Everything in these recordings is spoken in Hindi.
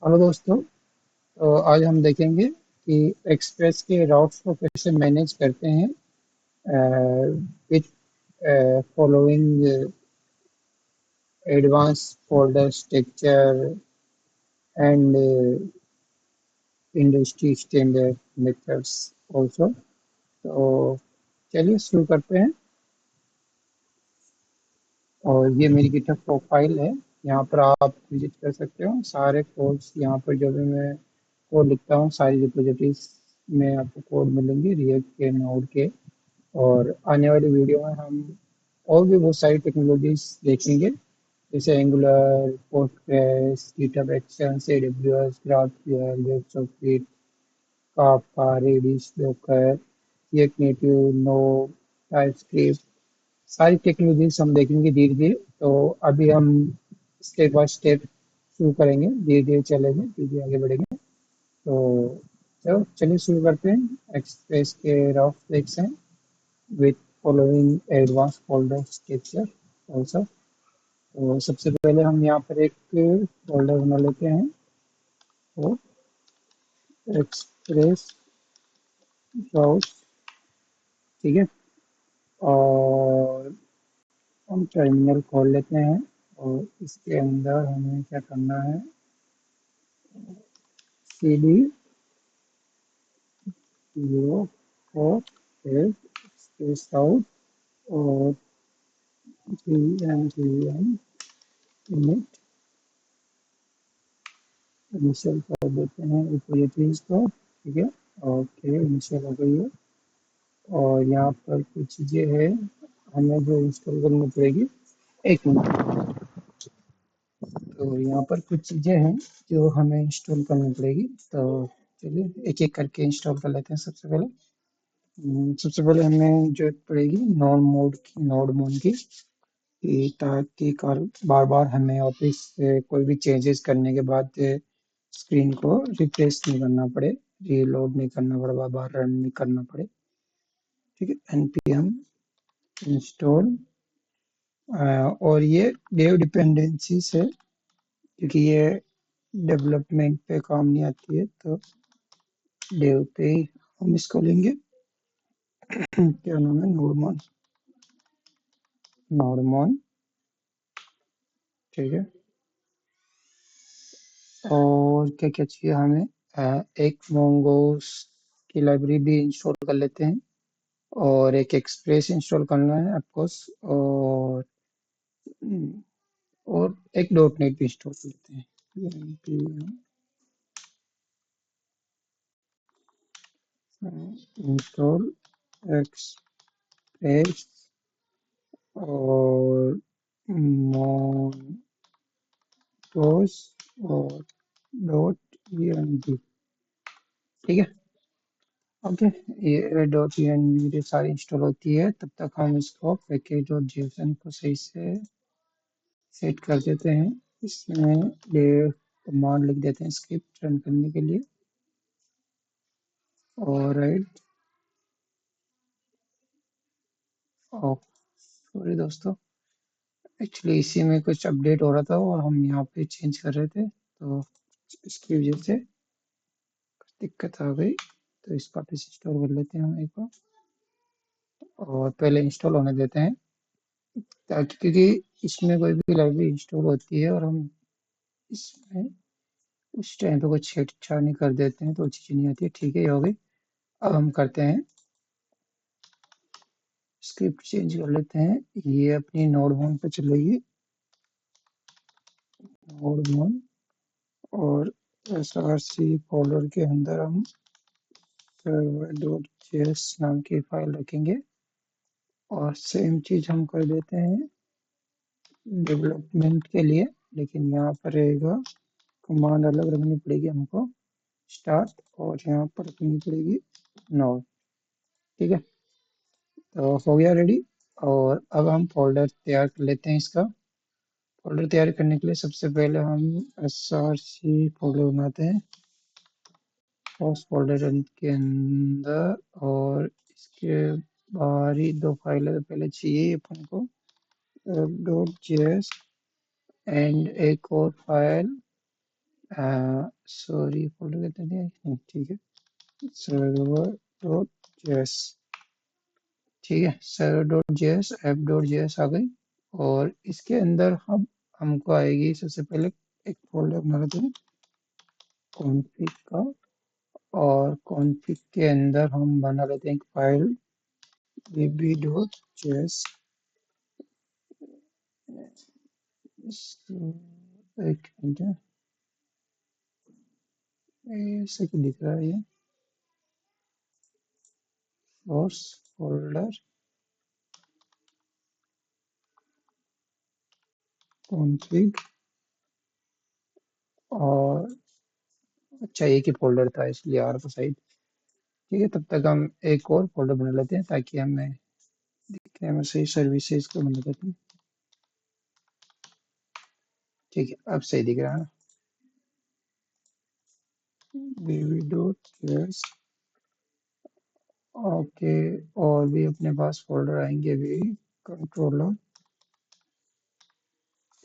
हेलो दोस्तों। तो आज हम देखेंगे कि एक्सप्रेस के राउट्स को कैसे मैनेज करते हैं with following advance folder structure and industry standard methods also. तो चलिए शुरू करते हैं। और ये मेरी गिटहब प्रोफाइल है। यहाँ पर आप विजिट कर सकते हो। सारे कोड्स यहाँ पर जो भी मैं कोड लिखता हूँ, सारी रिपोजिटरीज में आपको कोड मिलेंगे, रिएक्ट के, नोड के। और आने वाली वीडियो में हम और भी बहुत सारी टेक्नोलॉजीज देखेंगे, जैसे Angular, Postgres, GitHub Actions, AWS, GraphQL, WebSocket, Kafka, Redis, Docker, React Native, Node, TypeScript, सारी टेक्नोलॉजीज हम देखेंगे धीरे धीरे। तो अभी हम स्टेप बाय स्टेप शुरू करेंगे, धीरे धीरे चलेंगे, धीरे धीरे आगे बढ़ेंगे। तो चलो चलिए शुरू करते हैं एक्सप्रेस के rough section with following advanced folder structure also। तो सबसे पहले हम यहाँ पर एक फोल्डर बना लेते हैं, तो एक्सप्रेस ब्राउज, ठीक है। और हम टर्मिनल खोल लेते हैं और इसके अंदर हमें क्या करना है, cd 04 स्पेस आउट और pm इनिट इनिशियल कर देते हैं रिपोजिटरीज को, ठीक है। ओके, इनिशियल हो गई है। और यहाँ पर कुछ चीज़ें हैं हमें जो इंस्टॉल करनी पड़ेगी। एक मिनट। तो यहाँ पर कुछ चीज़ें हैं जो हमें इंस्टॉल करनी पड़ेगी। तो चलिए एक एक करके इंस्टॉल कर लेते हैं। सबसे पहले हमें जरूरत पड़ेगी नोड मोड की, नोड मोड की, ताकि बार बार हमें ऑफिस से कोई भी चेंजेस करने के बाद स्क्रीन को रिफ्रेश नहीं करना पड़े, रीलोड नहीं करना पड़े, बार बार रन नहीं करना पड़े, ठीक है। npm install. और ये डेव डिपेंडेंसीज है, क्योंकि ये डेवलपमेंट पे काम नहीं आती है, तो डेव पे ही हम इसको लेंगे। क्या नाम है, नोडमोन, नोडमोन, ठीक है। और क्या क्या चाहिए हमें, एक मोंगोस की लाइब्रेरी भी इंस्टॉल कर लेते हैं, और एक एक्सप्रेस इंस्टॉल करना है ऑफकोर्स। और एक डॉट नेट भी इंस्टॉल कर लेते हैं। इंस्टॉल एक्सप्रेस और मोंगोस और डॉट env, ठीक है। ओके, ये डॉट env सारी इंस्टॉल होती है, तब तक हम इसको पैकेज और जेसन को सही से सेट कर देते हैं। इसमें डेव कमांड लिख देते हैं स्क्रिप्ट रन करने के लिए। और राइट, सॉरी दोस्तों, एक्चुअली इसी में कुछ अपडेट हो रहा था और हम यहाँ पे चेंज कर रहे थे, तो इसकी वजह से दिक्कत आ गई। तो इस वापस इंस्टॉल कर लेते हैं हम एक बार, और पहले इंस्टॉल होने देते हैं, ताकि क्योंकि इसमें कोई भी लाइब्रेरी इंस्टॉल होती है और हम इसमें उस टाइम पे कुछ छेड़छाड़ नहीं कर देते हैं, तो चीज़ें नहीं आती है, ठीक है। ये हो गई। अब हम करते हैं, स्क्रिप्ट चेंज कर लेते हैं। ये अपनी नोड वन पे चलेगी, नोड वन। और src फोल्डर के अंदर हम server.js नाम की फाइल रखेंगे। और सेम चीज हम कर देते हैं डेवलपमेंट के लिए, लेकिन यहाँ पर रहेगा कमांड अलग रखनी पड़ेगी हमको, स्टार्ट, और यहाँ पर रखनी पड़ेगी नोड, ठीक है। तो हो गया रेडी। और अब हम फोल्डर तैयार कर लेते हैं इसका। फोल्डर तैयार करने के लिए सबसे पहले हम src फोल्डर बनाते हैं उस फोल्डर के अंदर। और इसके बाहरी दो फाइलें तो पहले चाहिए अपन को, डॉट जेएस, एंड एक और फाइल सॉरी फोल्डर कितना दिया नहीं, ठीक है। सर्वर डॉट जेएस, ठीक है। Server dot JS, app dot JS आ गई। और इसके अंदर हम हमको आएगी सबसे पहले एक फोल्डर बना लेते हैं कॉन्फ़िग का। और कॉन्फ़िग के अंदर हम बना लेते हैं एक फाइल db डॉट जेएस। एक मिनट है, ऐसे क्यों दिख रहा है ये? सोर्स फोल्डर कॉन्फ़िग, और अच्छा एक ही फोल्डर था इसलिए आ रहा था सही। ठीक है, तब तक हम एक और फोल्डर बना लेते हैं ताकि हमें दिखने में सही सर्विसेज को बना देते हैं। ठीक है, अब सही दिख रहा है ना। Baby dot cares, okay. और भी अपने पास फोल्डर आएंगे भी, कंट्रोलर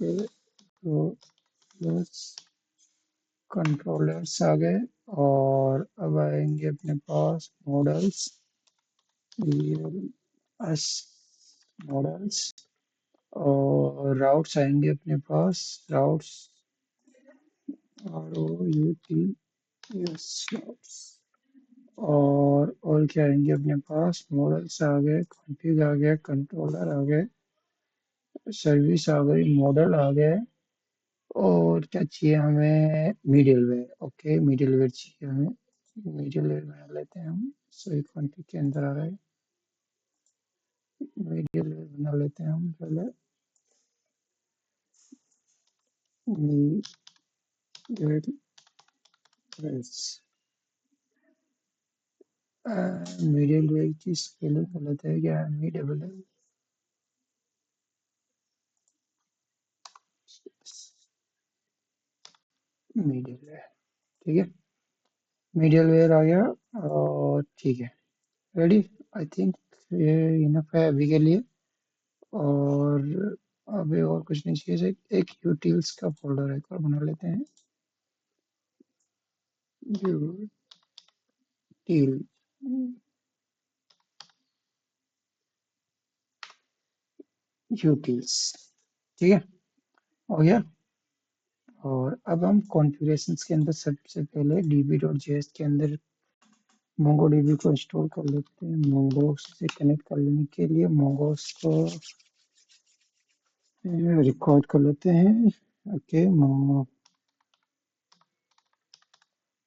के, तो प्लस कंट्रोलर्स आ गए। और अब आएंगे अपने पास मॉडल्स, एस मॉडल्स। और राउट्स आएंगे अपने पास, routes, R O U T S, routes. और क्या आएंगे अपने पास, मॉडल्स आ गए, कॉन्फ़िग आ गया, कंट्रोलर आ गए, सर्विस आ गई, मॉडल आ गए। और क्या चाहिए हमें, मिडिलवेयर। ओके, मिडिलवेयर चाहिए हमें। मिडिलवेयर बना लेते हैं हम, सही कॉन्फ़िग के अंदर आ रहा है। मिडिलवेयर बना लेते हैं हम पहले। मिडिलवेयर की स्पेलिंग गलत है क्या, मिडिल, मिडिलवेयर, ठीक है। मिडिल वेयर आ गया। और ठीक है, रेडी। आई थिंक ये इनफ है अभी के लिए। और अभी और कुछ नहीं चाहिए, एक यूटिल्स का फोल्डर एक और बना लेते हैं, यूटिल, यूटिल्स, ठीक है, हो गया। और अब हम कॉन्फ़िगरेशंस के अंदर सबसे पहले db.js के अंदर MongoDB को इंस्टॉल कर लेते हैं। मोंगो से कनेक्ट कर लेने के लिए मोंगोस को रिकॉर्ड कर लेते हैं। Okay,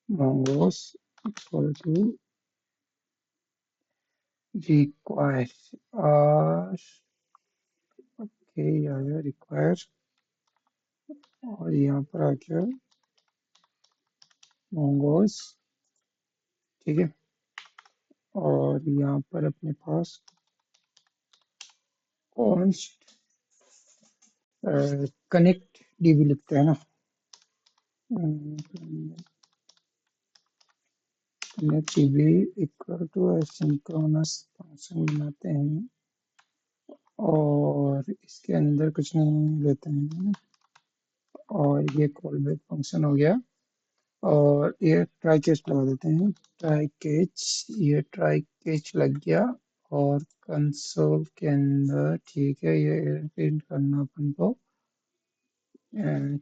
mongoose equal to require, और ओके आ गया रिक्वायर। और यहाँ पर आ गया mongoose, ठीक है। और यहाँ पर अपने पास const कनेक्ट डीबी लिखते हैं ना, connect DB equal to asynchronous function बनाते हैं। और इसके अंदर कुछ नहीं लेते हैं। और ये कॉल बैक फंक्शन हो गया। और ये ट्राई कैच लगा देते हैं, ट्राई कैच, ये ट्राई कैच लग गया। और कंसोल के अंदर, ठीक है, ये एरर प्रिंट करना अपन को,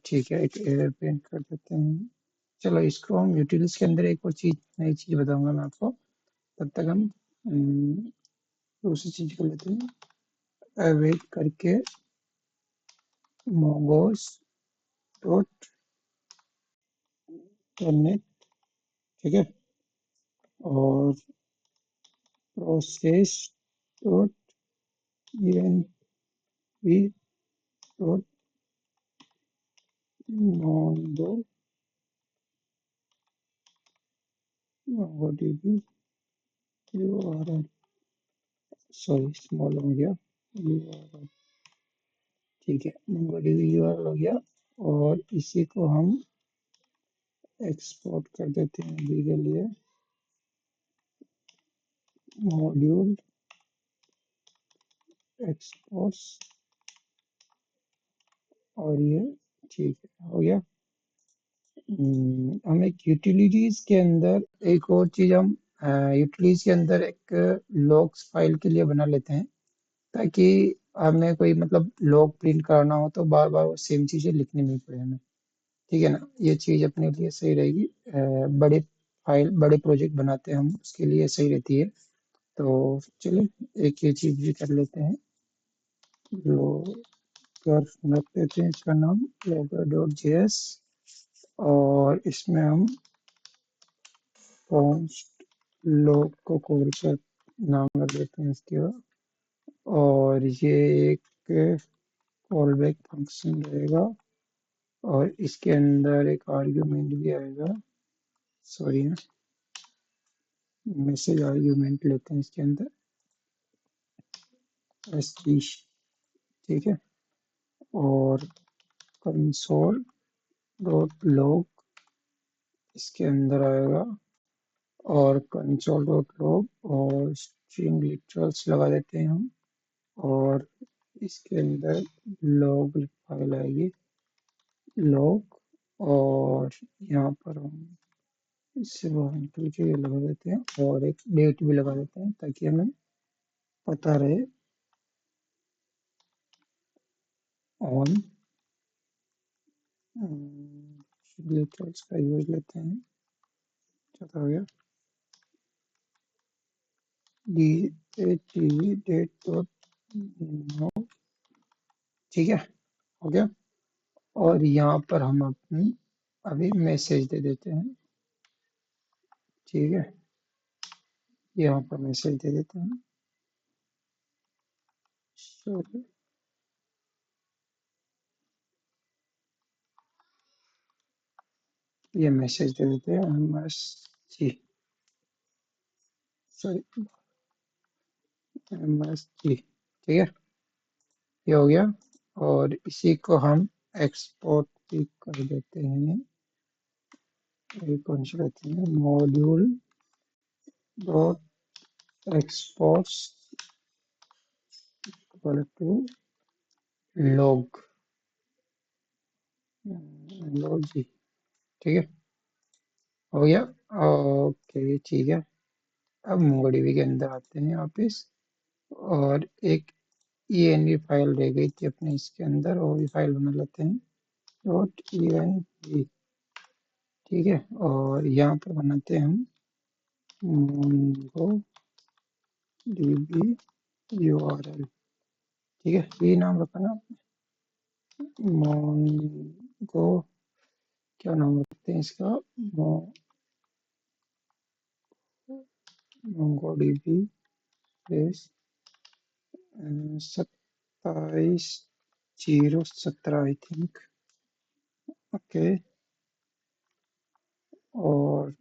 ठीक है, एक एरर प्रिंट कर देते हैं। चलो इसको हम यूटिल्स के अंदर एक और चीज, नई चीज बताऊंगा मैं आपको, तब तक हम दूसरी चीज कर लेते हैं। वेट करके मोंगोस डॉट कनेक्ट, ठीक है। और process dot env dot Mongo, MongoDB URL, sorry small हो गया, URL, ठीक है। MongoDB URL हो गया। और इसी को हम एक्सपोर्ट कर देते हैं अभी के लिए, मॉड्यूल एक्सपोर्ट्स। और ये ठीक है, हो गया। हम एक यूटिलिटीज के अंदर एक और चीज हम यूटिलिटीज के अंदर एक लॉग्स फाइल के लिए बना लेते हैं, ताकि हमें कोई मतलब लॉग प्रिंट करना हो तो बार बार वो सेम चीजें लिखनी नहीं पड़े हमें। ठीक है ना, ये चीज अपने लिए सही रहेगी। बड़े फाइल बड़े प्रोजेक्ट बनाते हैं हम, उसके लिए सही रहती है। तो चलिए एक ये चीज भी कर लेते हैं। लोगर रख देते हैं इसका नाम लोगर डॉट जेएस, और इसमें हम कॉन्स्ट लोग को कॉल कर नाम रख देते हैं इसके बाद, और ये एक कॉल बैक फंक्शन रहेगा, और इसके अंदर एक आर्ग्यूमेंट भी आएगा। सॉरी, मैसेज आर्ग्यूमेंट लेते हैं इसके अंदर एसटी। ठीक है, और कंसोल डॉट लॉग इसके अंदर आएगा, और कंसोल डॉट लॉग और स्ट्रिंग लिटरल्स लगा देते हैं हम, और इसके अंदर लॉग फाइल आएगी लॉग, और यहाँ पर हम इससे बाहर करके ये लगा देते हैं, और एक डेट भी लगा देते हैं ताकि हमें पता रहे। ऑन लिटरल्स का यूज लेते हैं, क्या हो गया, D A T date dot now. ठीक है, हो गया। और यहाँ पर हम अपनी अभी मैसेज दे देते हैं। ठीक है, यहाँ पर मैसेज दे देते हैं। सॉरी, ये मैसेज दे देते हैं एमएस जी, सॉरी एमएस जी। ठीक है, ये हो गया, और इसी को हम एक्सपोर्ट भी कर देते हैं। ये कौन सी रहती है, module dot exports equal to log log जी। ठीक है, हो गया। ओके ठीक है, अब मोंगोडीबी के अंदर आते हैं वापिस, और एक env फाइल रह गई थी अपने इसके अंदर, वो भी फाइल बना लेते हैं डॉट env। ठीक है, और यहाँ पर बनाते हैं हम mongodb url। ठीक है, ये नाम रखा ना मोंगो, क्या नाम रखते हैं इसका, MongoDB place 27.0.17 I think. Okay, और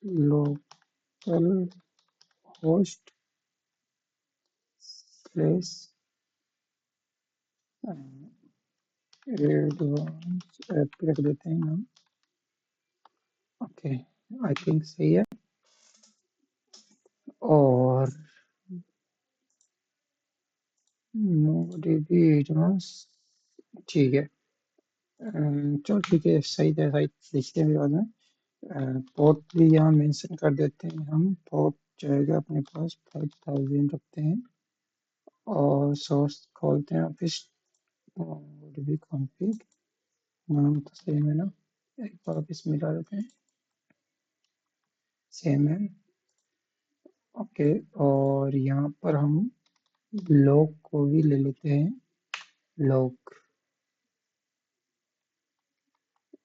localhost place advance app रख देते हैं नाम। ओके, आई थिंक सही है। और मोडीबी एडवांस, ठीक है। चलो ठीक है, सही है, सही लिखते हैं बाद में। पोर्ट भी यहाँ मेंशन कर देते हैं हम, पोर्ट जाएगा अपने पास 5000 रखते हैं, और सोर्स खोलते हैं ऑफिस मोडीबी कॉन्फ़िग। नाम तो सेम है ना, एक बार ऑफिस मिला देते हैं, सेम है। ओके, और यहाँ पर हम लॉग को भी ले लेते हैं। लॉग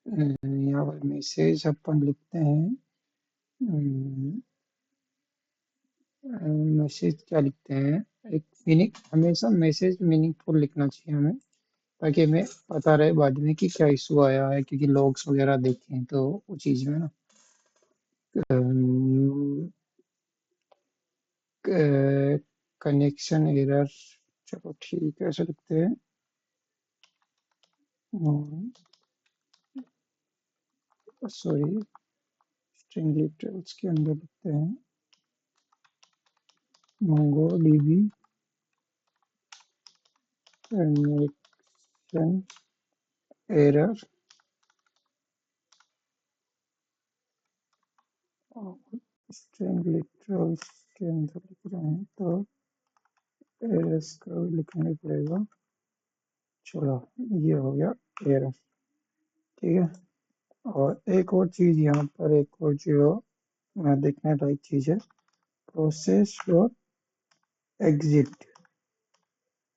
यहाँ पर मैसेज अपन लिखते हैं, मैसेज क्या लिखते हैं, एक मीनिंग, हमेशा मैसेज मीनिंगफुल लिखना चाहिए हमें, ताकि हमें पता रहे बाद में कि क्या इशू आया है, क्योंकि लॉग्स वगैरह देखें तो वो चीज़ में ना कनेक्शन एरर। चलो ठीक है, ऐसे लिखते हैं। सॉरी, स्ट्रिंग डिटेल्स के अंदर लिखते हैं MongoDB connection error और स्ट्रिंग लिटरल्स के अंदर लिख रहे हैं तो एरर्स का भी लिखना ही पड़ेगा। चलो ये हो गया एरर, ठीक है। और एक और चीज यहाँ पर, एक और जो देखने लायक चीज है, प्रोसेस डॉट एग्जिट।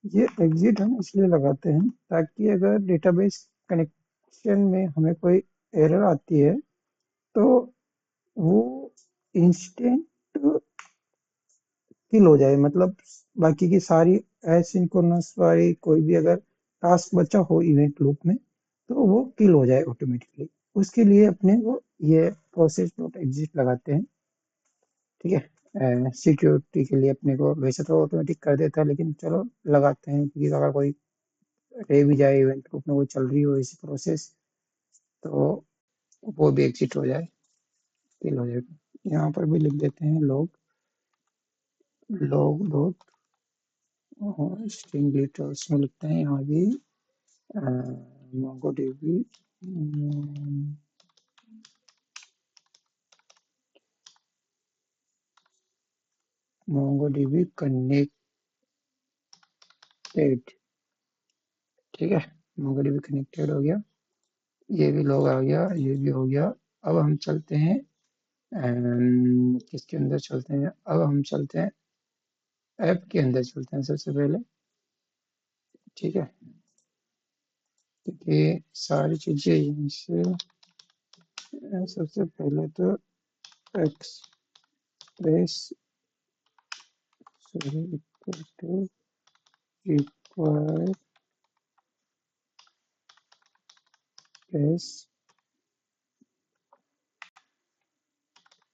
ये एग्जिट हम इसलिए लगाते हैं ताकि अगर डेटाबेस कनेक्शन में हमें कोई एरर आती है तो वो इंस्टेंट किल हो जाए, मतलब बाकी की सारी एसिंक्रोनस वाली कोई भी अगर टास्क बचा हो इवेंट लूप में तो वो किल हो जाए ऑटोमेटिकली। उसके लिए अपने को ये प्रोसेस डॉट एग्जिट लगाते हैं, ठीक है। सिक्योरिटी के लिए अपने को, वैसे तो ऑटोमेटिक कर देता है लेकिन चलो लगाते हैं, क्योंकि अगर कोई रह भी जाए इवेंट ग्रुप में, वो चल रही हो ऐसी प्रोसेस, तो वो भी एग्जिट हो जाए, किल हो जाएगा। यहाँ पर भी लिख देते हैं log, log dot string details में लिखते हैं यहाँ भी मोंगोडीबी मोंगोडीबी कनेक्टेड, ठीक है। मोंगोडीबी कनेक्टेड हो गया, ये भी लॉग आ गया, ये भी हो गया। अब हम चलते हैं किसके अंदर चलते हैं, अब हम चलते हैं ऐप के अंदर चलते हैं सबसे पहले, ठीक है। क्योंकि सारी चीजें यहीं से, सबसे पहले तो express sorry equal to require press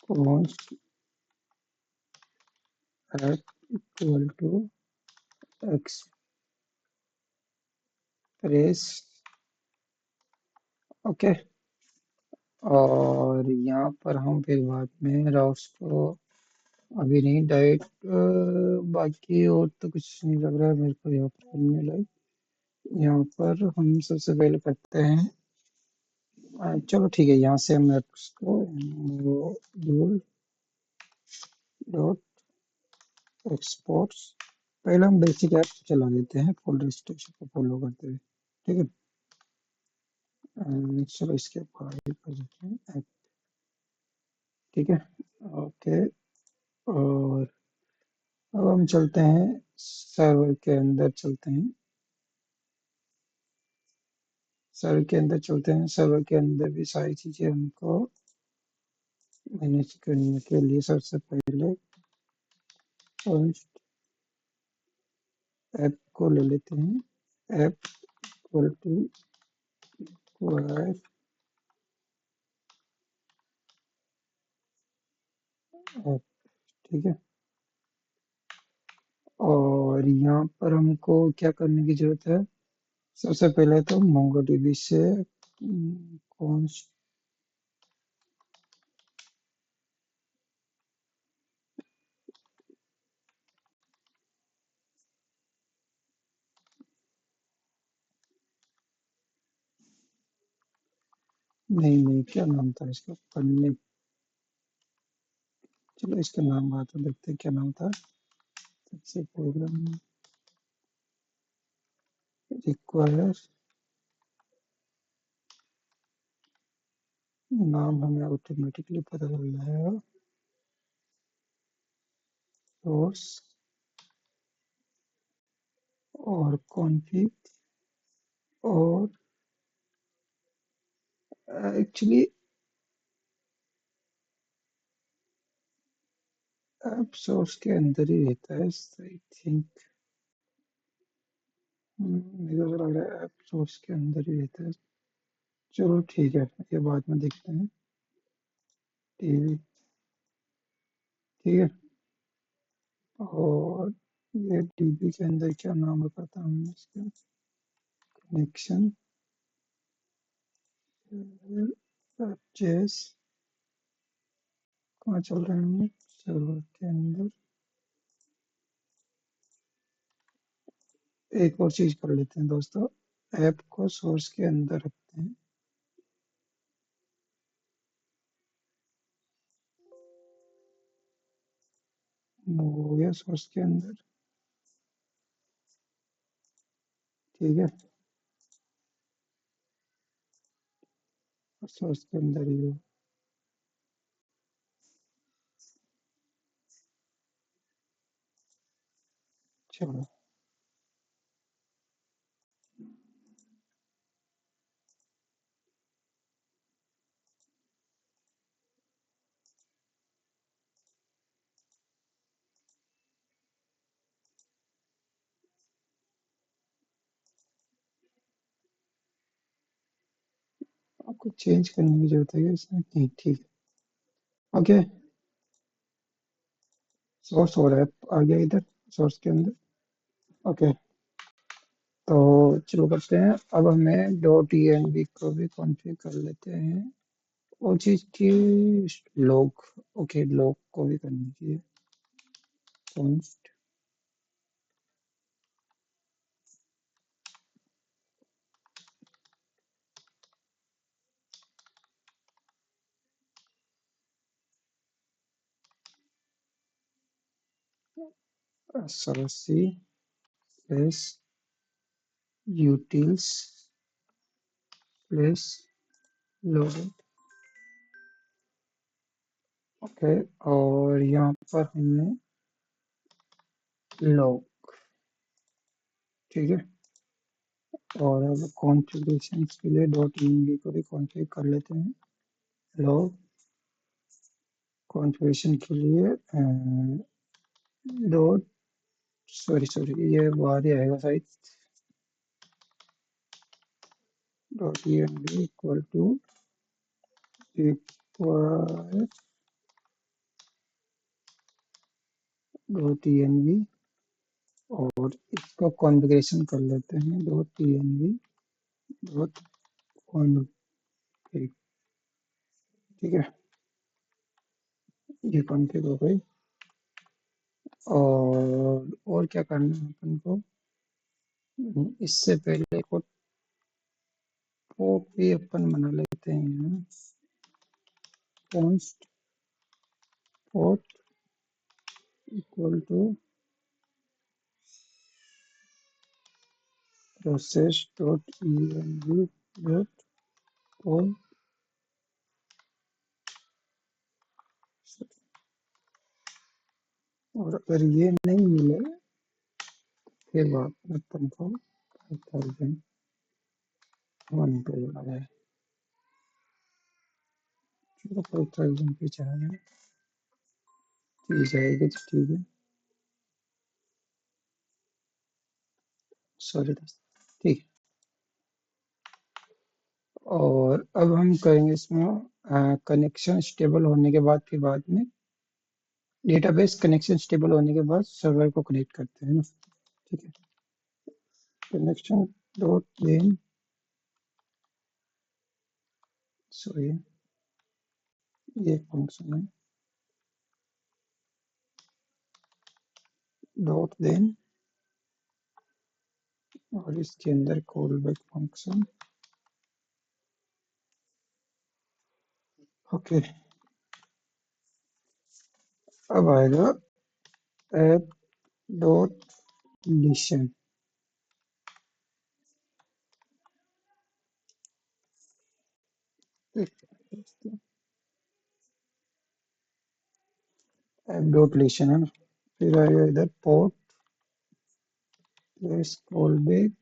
const app equal to express, okay. और यहाँ पर हम फिर बाद में राउट्स को अभी नहीं, डायरेक्ट बाकी और तो कुछ नहीं लग रहा है मेरे को यहाँ पर करने लायक। यहाँ पर हम सबसे पहले करते हैं चलो ठीक है, यहाँ से हम ऐप्स को डॉट एक्सपोर्ट्स, पहले हम बेसिक ऐप चला लेते हैं फुल रिस्ट्रिक्शन को फॉलो करते हुए, ठीक है। चलो इसके बाद कर देते हैं ऐप, ठीक है, ओके। और अब हम चलते हैं सर्वर के अंदर, चलते हैं सर्वर के अंदर, चलते हैं सर्वर के अंदर भी सारी चीजें हमको मैनेज करने के लिए सबसे पहले फर्स्ट ऐप को ले लेते हैं, app equal to wire app, ठीक है। और यहाँ पर हमको क्या करने की जरूरत है, सबसे पहले तो मोंगोडीबी से कौन, नहीं नहीं क्या नाम था इसका, पन्ने, चलो इसका नाम आता देखते हैं क्या नाम था। सबसे प्रोग्राम रिक्वायर, नाम हमें ऑटोमेटिकली पता चल जाएगा, सोर्स और कॉन्फ़िग, और एक्चुअली ऐप सोर्स के अंदर ही रहता है आई थिंक, मुझे तो लग रहा है ऐप सोर्स के अंदर ही रहता है। चलो ठीक है, ये बाद में देखते हैं, टीवी, ठीक है। और ये डीबी के अंदर क्या नाम रखा था हमने इसका, कनेक्शन परचेस, कहाँ चल रहे हैं हम सर्वर के अंदर। एक और चीज कर लेते हैं दोस्तों, ऐप को सोर्स के अंदर रखते हैं, हो गया सोर्स के अंदर। ठीक है, सोर्स के अंदर ही हो। चलो, आपको चेंज करने की जरूरत है क्या इसमें? नहीं, ठीक है। ओके, सोर्स हो रहा है आ गया इधर सोर्स के अंदर। ओके, तो चलो करते हैं। अब हमें डॉट env को भी कॉन्फ़िगर कर लेते हैं। वो चीज की लॉग, ओके लॉग को भी करनी चाहिए। const src plus utils plus log। Okay, और यहाँ पर हमने log, ठीक है। और अब कॉन्फ़िगरेशन के लिए डॉट env को भी कॉन्फ़िगर कर लेते हैं। log कॉन्फ़िगरेशन के लिए डॉट, सॉरी सॉरी, ये बाहर ही आएगा शायद। Dot env equal to equal dot env, और इसका कॉन्फ़िगरेशन कर लेते हैं। डॉट env डॉट कॉन्फ़िग, ठीक है, ये कॉन्फ़िग हो गई। और क्या करना है अपन को? इससे पहले को भी अपन बना लेते हैं। const port equal to process dot env dot all। और अगर ये नहीं मिले फिर बात में अपन को 5001 पे जोड़ा जाए। चलो 5000 पे चला जाए, ठीक जाएगी तो ठीक है। सॉरी दोस्त, ठीक है। और अब हम करेंगे इसमें कनेक्शन स्टेबल होने के बाद, फिर बाद में डेटाबेस कनेक्शन स्टेबल होने के बाद सर्वर को कनेक्ट करते हैं ना। ठीक है, कनेक्शन डॉट देन, सॉरी ये फंक्शन है, डॉट देन, और इसके अंदर कॉल बैक फंक्शन। ओके, अब आएगा app dot listen. App dot listen है ना। फिर आएगा इधर port plus call back.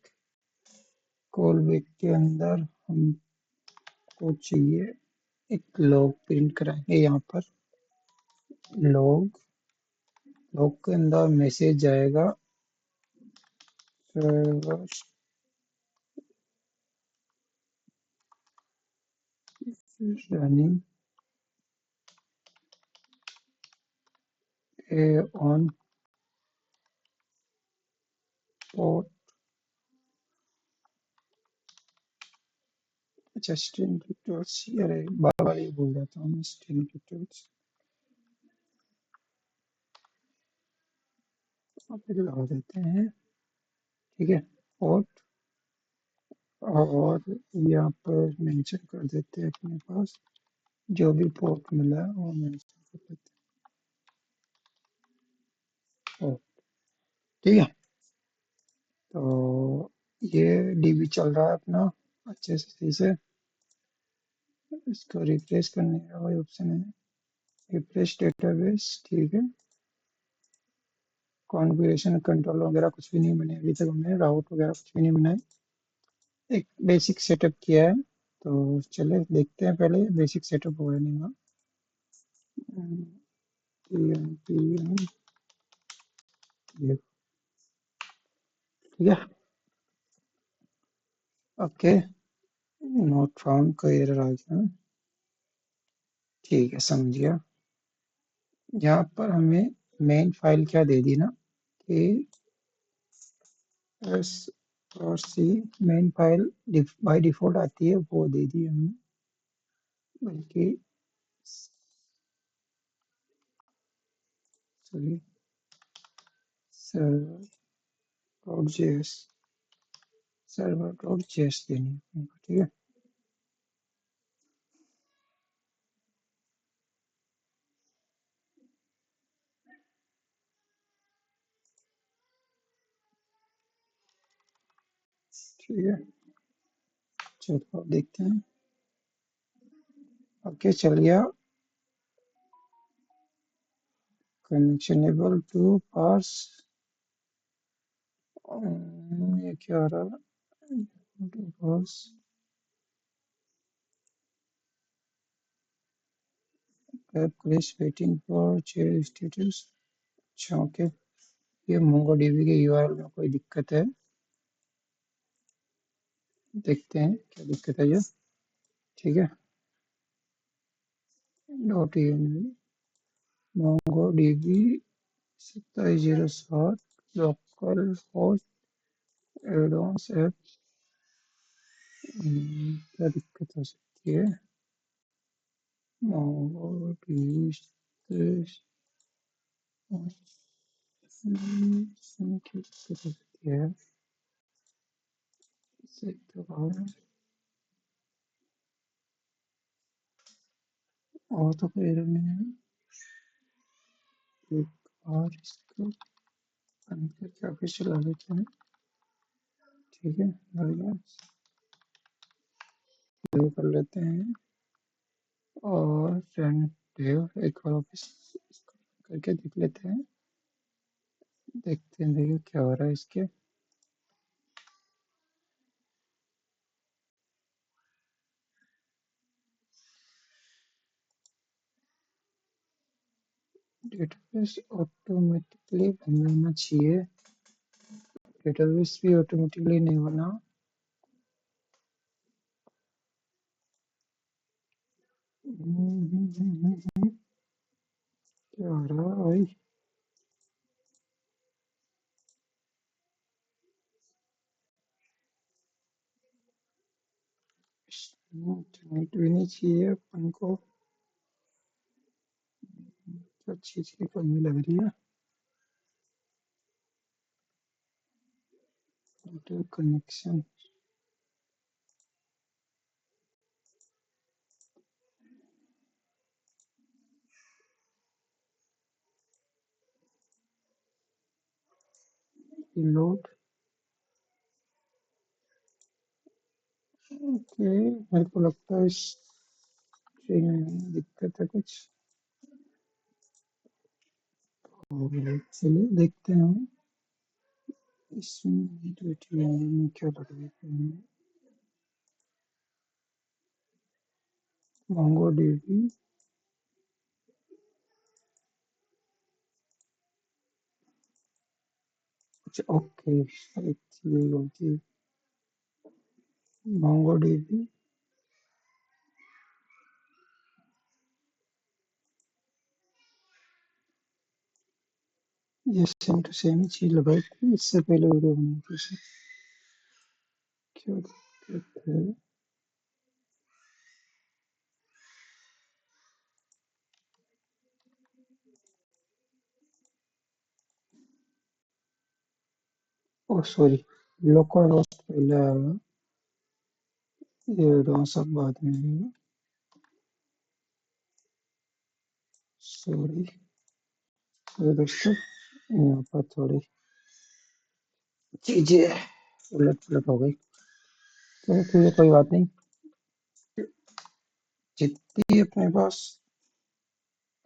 Call back के अंदर हमको चाहिए एक लॉग प्रिंट कराएंगे यहाँ पर। लॉग, लॉग के अंदर मैसेज जाएगा सर्वर running on port, अच्छा स्ट्रिंग डिटेल्स, अरे बार बार ये भूल जाता हूँ मैं, स्ट्रिंग डिटेल्स पे लगा देते हैं। ठीक है, पोर्ट, और यहाँ पर मेंशन कर देते हैं अपने पास जो भी पोर्ट मिला है वो मेंशन कर देते ओ, ठीक है। तो ये डीबी चल रहा है अपना अच्छे से, सही से। इसको रिफ्रेश करने का कोई ऑप्शन है? रिफ्रेश डेटाबेस, ठीक है। कॉन्फ़िगरेशन कंट्रोल वगैरह कुछ भी नहीं बने अभी तक, हमने राउट वगैरह कुछ भी नहीं बनाए। एक बेसिक सेटअप किया है, तो चले देखते हैं पहले बेसिक सेटअप हुआ नहीं हुआ। ठीक है, ओके। नोट फाउंड का एरर आ गया, ठीक है, समझ गया। यहाँ पर हमें मेन फाइल क्या दे दी ना, कि एस और सी मेन फाइल बाय डिफॉल्ट आती है, वो दे दी हमने, बल्कि sorry server dot JS, server dot JS देनी है हमको, ठीक है। ठीक है, चलो अब देखते हैं। ओके, चल गया। कनेक्शन एबल टू पार्स, ये क्या आ रहा है, parse web crash waiting for chair status. अच्छा, ओके। ये मोंगोडीबी के यूआरएल में कोई दिक्कत है, देखते हैं क्या दिक्कत है ये, ठीक है। Dot MongoDB 2707 local host add-ons app, क्या दिक्कत हो सकती है? मोंगोडीबी क्या दिक्कत हो सकती है? इसे दोबारा, और तो कोई एरर नहीं है। एक बार इसको बंद करके वापस चला लेते हैं, ठीक है। बढ़िया, सेव कर लेते हैं और रन डेव एक बार वापस करके देख लेते हैं, देखते हैं देखिए क्या हो रहा है इसके। डेटाबेस ऑटोमेटिकली बनना चाहिए, डेटाबेस भी ऑटोमेटिकली नहीं बना। क्या हो रहा है भाई? इंटरनेट भी नहीं चाहिए अपन को, तो चीज की कमी लग रही है। Connection load, okay. मेरे को लगता है इस ट्रेन में दिक्कत है कुछ, और चलिए देखते हैं इसमें में क्या लग रही है। मोंगो डीबी, अच्छा ओके, ये गलती, मोंगो डीबी, ये सेम टू सेम ही चीज लगाई थी इससे पहले वीडियो बनाई थी इसमें। क्या दिक्कत है? ओ सॉरी, लोकल होस्ट पहले आएगा, ये एडवांस सब बाद में आएगा, सॉरी। तो दोस्तों यहाँ पर थोड़ी चीजें उलट पुलट हो गई। चलो ठीक है, कोई बात नहीं। जितनी अपने पास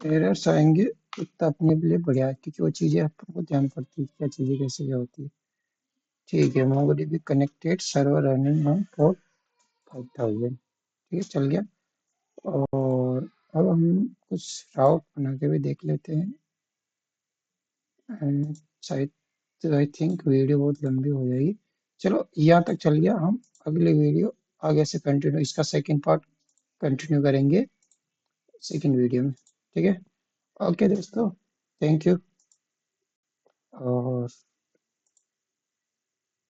एरर्स आएंगे उतना अपने लिए बढ़िया है, क्योंकि वो चीजें अपन को ध्यान पड़ती है क्या चीजें कैसे क्या होती है। ठीक है, MongoDB connected server running on port 5000। ठीक है, चल गया। और अब हम कुछ राउट बना के भी देख लेते हैं। एंड शायद आई थिंक वीडियो बहुत लंबी हो जाएगी। चलो यहाँ तक चल गया, हम अगले वीडियो आगे से कंटिन्यू, इसका सेकंड पार्ट कंटिन्यू करेंगे सेकंड वीडियो में। ठीक है, ओके दोस्तों, थैंक यू। और